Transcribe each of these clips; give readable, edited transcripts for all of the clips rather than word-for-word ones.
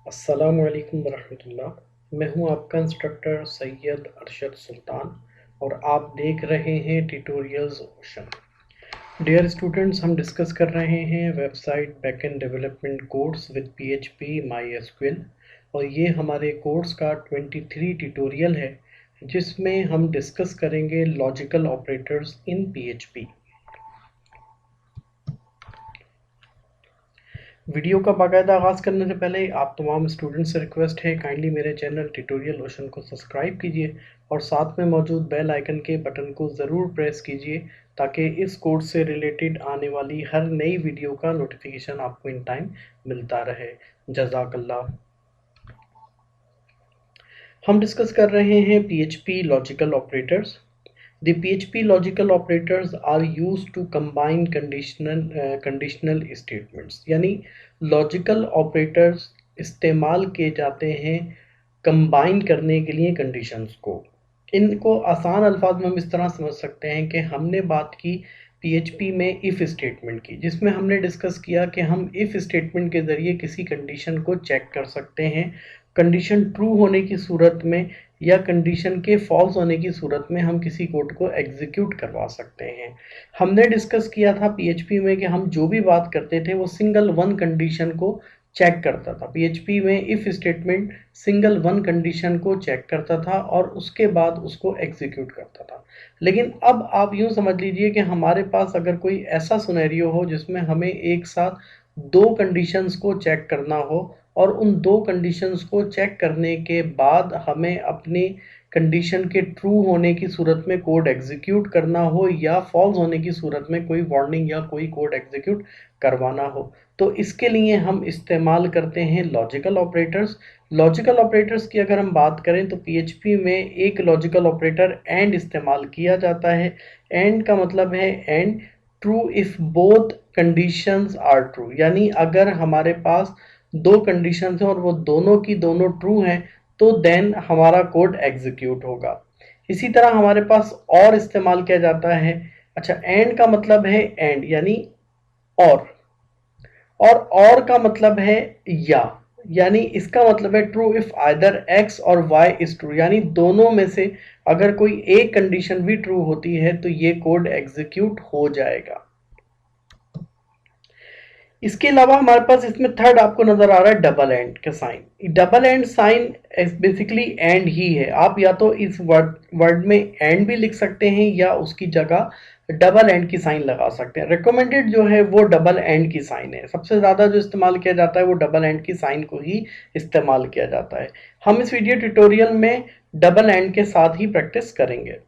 अस्सलामुअलैकुम वरहमतुल्लाह। मैं हूं आपका इंस्ट्रक्टर सैयद अरशद सुल्तान और आप देख रहे हैं ट्यूटोरियल्स ओशन। डियर स्टूडेंट्स, हम डिस्कस कर रहे हैं website backend development course with PHP my SQL और ये हमारे कोर्स का 23 ट्यूटोरियल है जिसमें हम डिस्कस करेंगे logical operators in PHP. Video का बाकायदा आगाज़ करने से पहले आप तमाम स्टूडेंट्स से रिक्वेस्ट है काइंडली मेरे चैनल ट्यूटोरियल ओशन को सब्सक्राइब कीजिए और साथ में मौजूद बेल आइकन के बटन को ज़रूर प्रेस कीजिए ताकि इस कोर्स से रिलेटेड आने वाली हर नई वीडियो का नोटिफिकेशन आपको इन टाइम मिलता रहे। जज़ाकल्लाह। हम डिस्कस कर रहे हैं PHP logical operators. The PHP logical operators are used to combine conditional statements, यानी लॉजिकल ऑपरेटर्स इस्तेमाल किए जाते हैं कंबाइन करने के लिए कंडीशंस को। इनको आसान अल्फाज में हम इस तरह समझ सकते हैं कि हमने बात की PHP में इफ़ स्टेटमेंट की, जिसमें हमने डिस्कस किया कि हम इफ़ स्टेटमेंट के ज़रिए किसी कंडीशन को चेक कर सकते हैं। कंडीशन ट्रू होने की सूरत में या कंडीशन के फॉल्स होने की सूरत में हम किसी कोड को एग्जीक्यूट करवा सकते हैं। हमने डिस्कस किया था पीएचपी में कि हम जो भी बात करते थे वो सिंगल वन कंडीशन को चेक करता था। पीएचपी में if statement single one condition को चेक करता था और उसके बाद उसको एग्जीक्यूट करता था। लेकिन अब आप यूं समझ लीजिए कि हमारे पास अगर कोई ऐसा सिनेरियो हो जिसमें हमें एक साथ दो कंडीशंस को चेक करना हो और उन दो कंडीशंस को चेक करने के बाद हमें अपनी कंडीशन के ट्रू होने की सूरत में कोड एग्जीक्यूट करना हो या फॉल्स होने की सूरत में कोई वार्निंग या कोई कोड एग्जीक्यूट करवाना हो, तो इसके लिए हम इस्तेमाल करते हैं लॉजिकल ऑपरेटर्स। लॉजिकल ऑपरेटर्स की अगर हम बात करें तो पीएचपी में एक लॉजिकल ऑपरेटर एंड इस्तेमाल किया जाता है। एंड का मतलब है and true if both conditions are true, यानी अगर हमारे पास दो कंडीशंस हैं और वो दोनों की दोनों ट्रू हैं तो देन हमारा कोड एग्जीक्यूट होगा। इसी तरह हमारे पास और इस्तेमाल किया जाता है। अच्छा, एंड का मतलब है एंड यानी और, और का मतलब है या, यानी इसका मतलब है ट्रू इफ आइदर एक्स और वाई इज ट्रू, यानी दोनों में से अगर कोई एक कंडीशन भी ट्रू होती है तो ये कोड एग्जीक्यूट हो जाएगा। इसके अलावा हमारे पास इसमें थर्ड आपको नजर आ रहा है डबल एंड का sign. Double and sign basically and ही है। आप या तो इस वर्ड में एंड भी लिख सकते हैं या उसकी जगह डबल एंड की साइन लगा सकते हैं। रिकमेंडेड जो है वो डबल एंड की साइन है। सबसे ज़्यादा जो इस्तेमाल किया जाता है वो डबल एंड की साइन को ही इस्तेमाल किया जाता है। हम इस वीडियो ट्यूटोरियल में डबल एंड के साथ ही प्रैक्टिस करेंगे।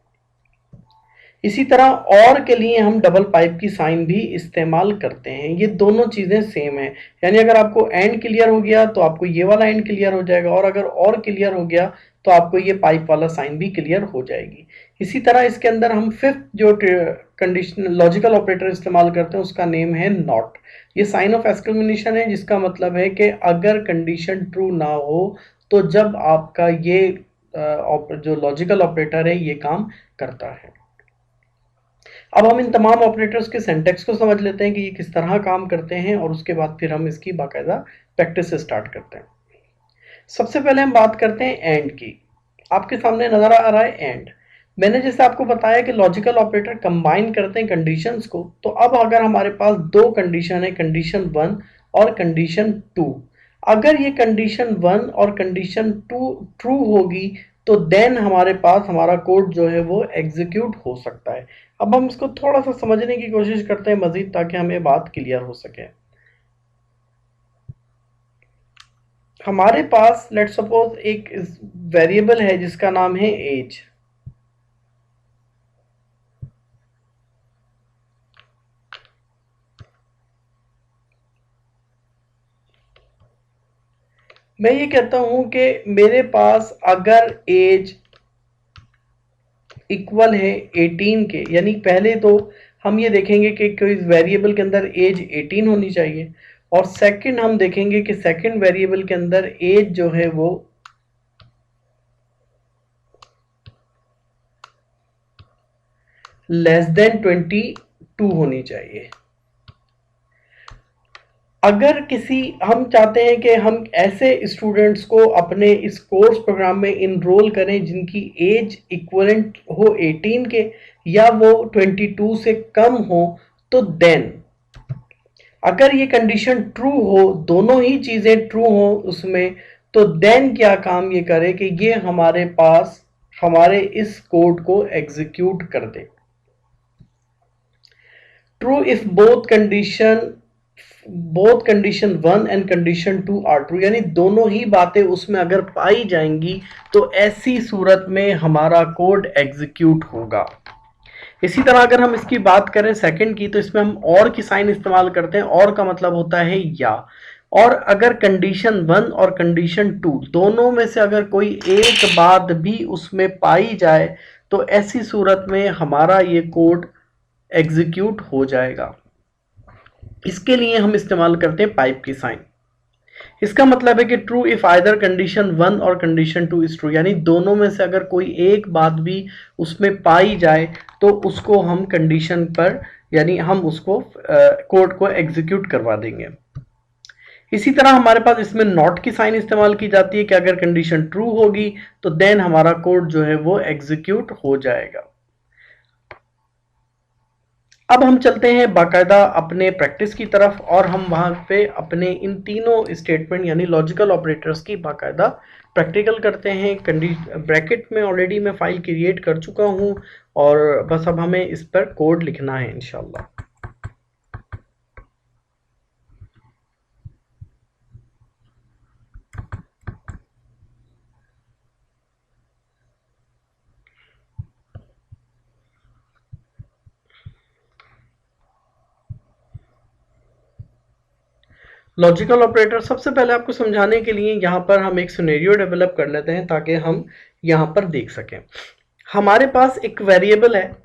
इसी तरह और के लिए हम डबल पाइप की साइन भी इस्तेमाल करते हैं। ये दोनों चीज़ें सेम है, यानी अगर आपको एंड क्लियर हो गया तो आपको ये वाला एंड क्लियर हो जाएगा और अगर और क्लियर हो गया तो आपको ये पाइप वाला साइन भी क्लियर हो जाएगी। इसी तरह इसके अंदर हम फिफ्थ जो कंडीशन लॉजिकल ऑपरेटर इस्तेमाल करते हैं उसका नेम है नॉट। ये साइन ऑफ एक्सक्लेमेशन है जिसका मतलब है कि अगर कंडीशन ट्रू ना हो तो जब आपका ये जो लॉजिकल ऑपरेटर है ये काम करता है। अब हम इन तमाम ऑपरेटर्स के सिंटैक्स को समझ लेते हैं कि ये किस तरह काम करते हैं और उसके बाद फिर हम इसकी बाकायदा प्रैक्टिस स्टार्ट करते हैं। सबसे पहले हम बात करते हैं एंड की। आपके सामने नजर आ रहा है एंड। मैंने जैसे आपको बताया कि लॉजिकल ऑपरेटर कंबाइन करते हैं कंडीशंस को, तो अब अगर हमारे पास दो कंडीशन है, कंडीशन 1 और कंडीशन 2, अगर ये कंडीशन 1 और कंडीशन 2 ट्रू होगी तो देन हमारे पास हमारा कोड जो है वो एग्जीक्यूट हो सकता है। अब हम इसको थोड़ा सा समझने की कोशिश करते हैं मजीद ताकि हमें बात क्लियर हो सके। हमारे पास लेट सपोज एक वेरिएबल है जिसका नाम है एज। मैं ये कहता हूं कि मेरे पास अगर एज इक्वल है 18 के, यानी पहले तो हम ये देखेंगे कि कोई वेरिएबल के अंदर एज 18 होनी चाहिए और सेकंड हम देखेंगे कि सेकंड वेरिएबल के अंदर एज जो है वो लेस देन 22 होनी चाहिए। अगर किसी हम चाहते हैं कि हम ऐसे स्टूडेंट्स को अपने इस कोर्स प्रोग्राम में इनरोल करें जिनकी एज इक्वलेंट हो 18 के या वो 22 से कम हो, तो देन अगर ये कंडीशन ट्रू हो, दोनों ही चीजें ट्रू हो उसमें, तो देन क्या काम ये करे कि ये हमारे पास हमारे इस कोड को एग्जीक्यूट कर दे। True if both condition 1 and condition 2 are true, यानी दोनों ही बातें उसमें अगर पाई जाएंगी तो ऐसी सूरत में हमारा कोड एग्जीक्यूट होगा। इसी तरह अगर हम इसकी बात करें सेकंड की, तो इसमें हम और की साइन इस्तेमाल करते हैं। और का मतलब होता है या। और अगर कंडीशन 1 और कंडीशन 2 दोनों में से अगर कोई एक बात भी उसमें पाई जाए तो ऐसी सूरत में हमारा ये कोड एग्जीक्यूट हो जाएगा। इसके लिए हम इस्तेमाल करते हैं पाइप की साइन। इसका मतलब है कि ट्रू इफ आइदर कंडीशन 1 और कंडीशन 2 इज ट्रू, यानी दोनों में से अगर कोई एक बात भी उसमें पाई जाए तो उसको हम कंडीशन पर, यानी हम उसको कोड को एग्जीक्यूट करवा देंगे। इसी तरह हमारे पास इसमें नॉट की साइन इस्तेमाल की जाती है कि अगर कंडीशन ट्रू होगी तो देन हमारा कोड जो है वो एग्जीक्यूट हो जाएगा। अब हम चलते हैं बाकायदा अपने प्रैक्टिस की तरफ और हम वहां पे अपने इन तीनों स्टेटमेंट यानी लॉजिकल ऑपरेटर्स की बाकायदा प्रैक्टिकल करते हैं। ब्रैकेट में ऑलरेडी मैं फाइल क्रिएट कर चुका हूं और बस अब हमें इस पर कोड लिखना है इंशाल्लाह। लॉजिकल ऑपरेटर सबसे पहले आपको समझाने के लिए यहाँ पर हम एक सिनेरियो डेवलप कर लेते हैं ताकि हम यहाँ पर देख सकें। हमारे पास एक वेरिएबल है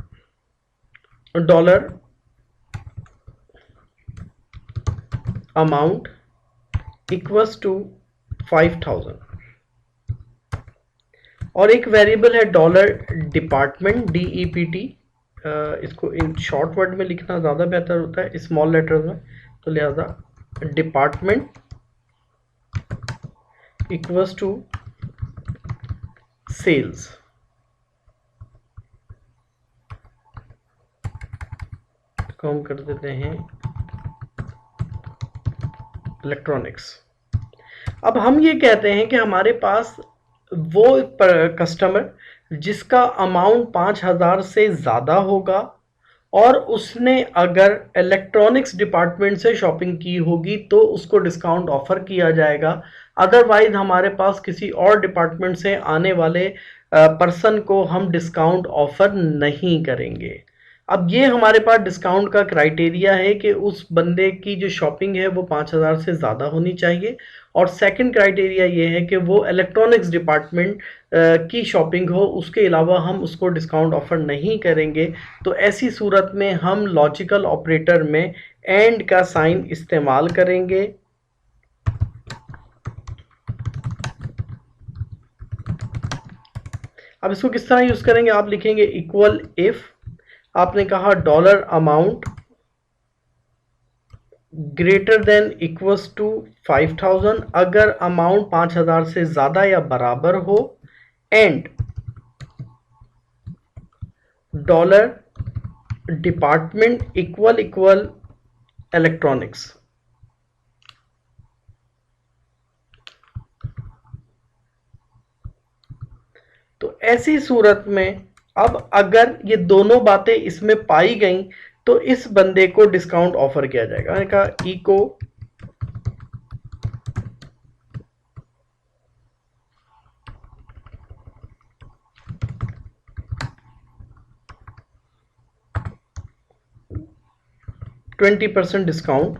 डॉलर अमाउंट इक्वल्स टू 5000 और एक वेरिएबल है डॉलर डिपार्टमेंट DEPT। इसको इन शॉर्ट वर्ड में लिखना ज़्यादा बेहतर होता है स्मॉल लेटर्स में, तो लिहाजा डिपार्टमेंट इक्वल्स टू सेल्स। को हम कर देते हैं इलेक्ट्रॉनिक्स। अब हम ये कहते हैं कि हमारे पास वो कस्टमर जिसका अमाउंट 5000 से ज़्यादा होगा और उसने अगर इलेक्ट्रॉनिक्स डिपार्टमेंट से शॉपिंग की होगी तो उसको डिस्काउंट ऑफर किया जाएगा। अदरवाइज हमारे पास किसी और डिपार्टमेंट से आने वाले पर्सन को हम डिस्काउंट ऑफर नहीं करेंगे। अब ये हमारे पास डिस्काउंट का क्राइटेरिया है कि उस बंदे की जो शॉपिंग है वो 5000 से ज़्यादा होनी चाहिए और सेकंड क्राइटेरिया ये है कि वो इलेक्ट्रॉनिक्स डिपार्टमेंट की शॉपिंग हो, उसके अलावा हम उसको डिस्काउंट ऑफर नहीं करेंगे। तो ऐसी सूरत में हम लॉजिकल ऑपरेटर में एंड का साइन इस्तेमाल करेंगे। अब इसको किस तरह यूज़ करेंगे, आप लिखेंगे इक्वल इफ, आपने कहा dollar amount greater than equals to 5000, अगर अमाउंट 5000 से ज़्यादा या बराबर हो, and dollar department equal electronics. तो ऐसी सूरत में अब अगर ये दोनों बातें इसमें पाई गई तो इस बंदे को डिस्काउंट ऑफर किया जाएगा। मैंने कहा इको %20 डिस्काउंट।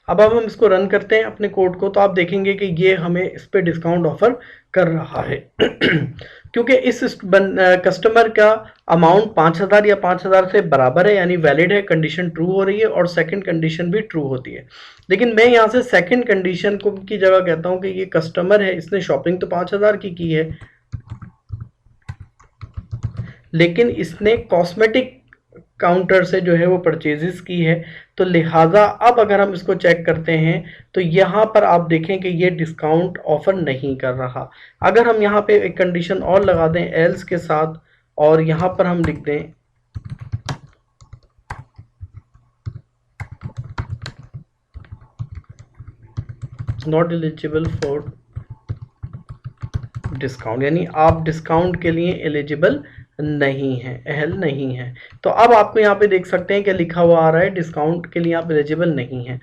अब हम इसको रन करते हैं अपने कोड को, तो आप देखेंगे कि ये हमें इस पे डिस्काउंट ऑफर कर रहा है क्योंकि इस कस्टमर का अमाउंट 5000 या 5000 से बराबर है, यानी वैलिड है, कंडीशन ट्रू हो रही है और सेकंड कंडीशन भी ट्रू होती है। लेकिन मैं यहाँ से सेकंड कंडीशन को की जगह कहता हूँ कि ये कस्टमर है, इसने शॉपिंग तो 5000 की है, लेकिन इसने कॉस्मेटिक काउंटर से जो है वो परचेजेस की है। तो लिहाजा अब अगर हम इसको चेक करते हैं तो यहाँ पर आप देखें कि ये डिस्काउंट ऑफर नहीं कर रहा। अगर हम यहाँ पे एक कंडीशन और लगा दें एल्स के साथ और यहाँ पर हम लिख दें नॉट एलिजिबल फॉर डिस्काउंट, यानी आप डिस्काउंट के लिए एलिजिबल नहीं है, अहल नहीं है। तो अब आपको यहाँ पे देख सकते हैं कि लिखा हुआ आ रहा है डिस्काउंट के लिए आप एलिजिबल नहीं है।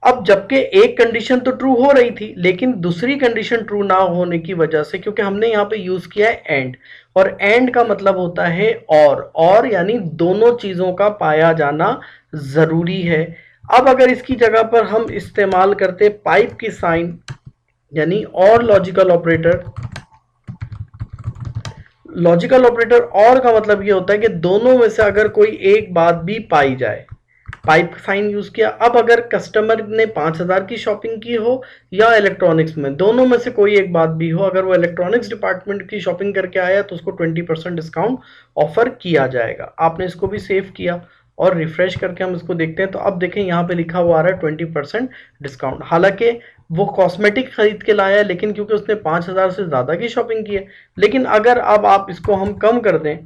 अब जबकि एक कंडीशन तो ट्रू हो रही थी लेकिन दूसरी कंडीशन ट्रू ना होने की वजह से, क्योंकि हमने यहाँ पे यूज किया है एंड, और एंड का मतलब होता है और यानी दोनों चीजों का पाया जाना जरूरी है। अब अगर इसकी जगह पर हम इस्तेमाल करते पाइप की साइन यानी और लॉजिकल ऑपरेटर, लॉजिकल ऑपरेटर और का मतलब ये होता है कि दोनों में से अगर कोई एक बात भी पाई जाए, पाइप साइन यूज किया। अब अगर कस्टमर ने 5,000 की शॉपिंग की हो या इलेक्ट्रॉनिक्स में, दोनों में से कोई एक बात भी हो, अगर वो इलेक्ट्रॉनिक्स डिपार्टमेंट की शॉपिंग करके आया तो उसको 20% डिस्काउंट ऑफर किया जाएगा। आपने इसको भी सेव किया और रिफ्रेश करके हम इसको देखते हैं तो अब देखें यहाँ पे लिखा हुआ आ रहा है 20% डिस्काउंट। हालांकि वो कॉस्मेटिक खरीद के लाया है लेकिन क्योंकि उसने 5,000 से ज्यादा की शॉपिंग की है। लेकिन अगर अब आप इसको हम कम कर दें,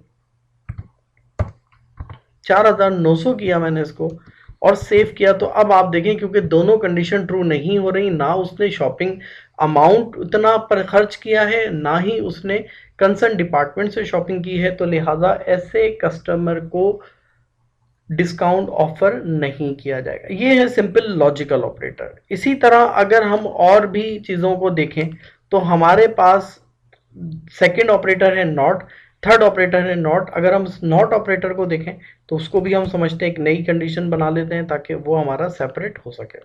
4,900 किया मैंने इसको और सेव किया, तो अब आप देखें क्योंकि दोनों कंडीशन ट्रू नहीं हो रही, ना उसने शॉपिंग अमाउंट उतना पर खर्च किया है ना ही उसने कंसर्न डिपार्टमेंट से शॉपिंग की है, तो लिहाजा ऐसे कस्टमर को डिस्काउंट ऑफर नहीं किया जाएगा। ये है सिंपल लॉजिकल ऑपरेटर। इसी तरह अगर हम और भी चीज़ों को देखें तो हमारे पास सेकंड ऑपरेटर है नॉट, थर्ड ऑपरेटर है नॉट। अगर हम नॉट ऑपरेटर को देखें तो उसको भी हम समझते हैं एक नई कंडीशन बना लेते हैं ताकि वो हमारा सेपरेट हो सके।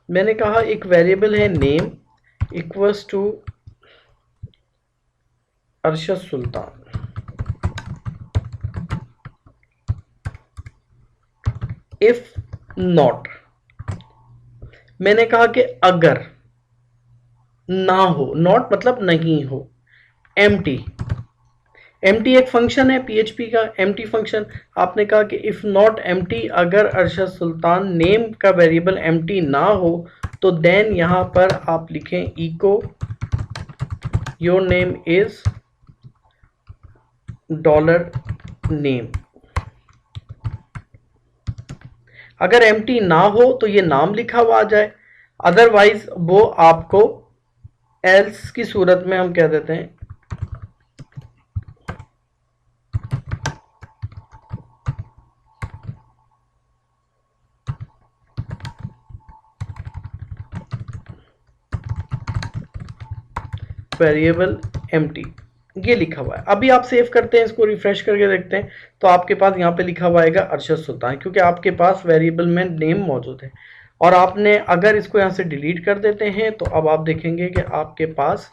मैंने कहा एक वेरिएबल है name equals to Arshad Sultan. If not, मैंने कहा कि अगर ना हो, नॉट मतलब नहीं हो, एम्प्टी, एम्प्टी एक फंक्शन है पीएचपी का एम्प्टी फंक्शन। आपने कहा कि इफ नॉट एम्प्टी, अगर अरशद सुल्तान नेम का वेरिएबल एम्प्टी ना हो तो देन यहां पर आप लिखें echo your name is dollar name. अगर एम्प्टी ना हो तो ये नाम लिखा हुआ आ जाए, अदरवाइज वो आपको एल्स की सूरत में हम कह देते हैं वेरिएबल एम्प्टी, ये लिखा हुआ है। अभी आप सेव करते हैं, इसको रिफ्रेश करके देखते हैं तो आपके पास यहाँ पे लिखा हुआ आएगा अरशद सुल्तान, क्योंकि आपके पास वेरिएबल में नेम मौजूद है। और आपने अगर इसको यहाँ से डिलीट कर देते हैं तो अब आप देखेंगे कि आपके पास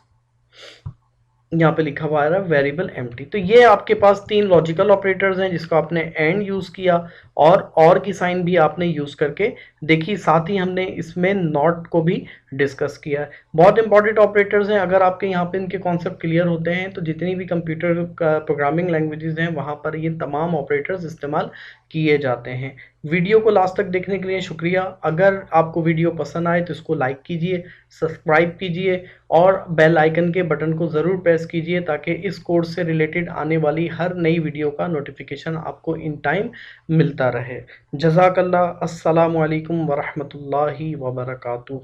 यहाँ पे लिखा हुआ है वेरिएबल एम्प्टी। तो ये आपके पास तीन लॉजिकल ऑपरेटर्स हैं जिसको आपने एंड यूज किया और की साइन भी आपने यूज करके देखी, साथ ही हमने इसमें नॉट को भी डिस्कस किया है। बहुत इंपॉर्टेंट ऑपरेटर्स हैं। अगर आपके यहाँ पे इनके कॉन्सेप्ट क्लियर होते हैं तो जितनी भी कंप्यूटर प्रोग्रामिंग लैंग्वेजेस हैं वहाँ पर ये तमाम ऑपरेटर्स इस्तेमाल किए जाते हैं। वीडियो को लास्ट तक देखने के लिए शुक्रिया। अगर आपको वीडियो पसंद आए तो इसको लाइक कीजिए, सब्सक्राइब कीजिए और बेल आइकन के बटन को ज़रूर प्रेस कीजिए ताकि इस कोर्स से रिलेटेड आने वाली हर नई वीडियो का नोटिफिकेशन आपको इन टाइम मिलता रहे। जज़ाकल्लाह। अस्सलामु अलैकुम वरहमतुल्लाहि वबरकातुहू।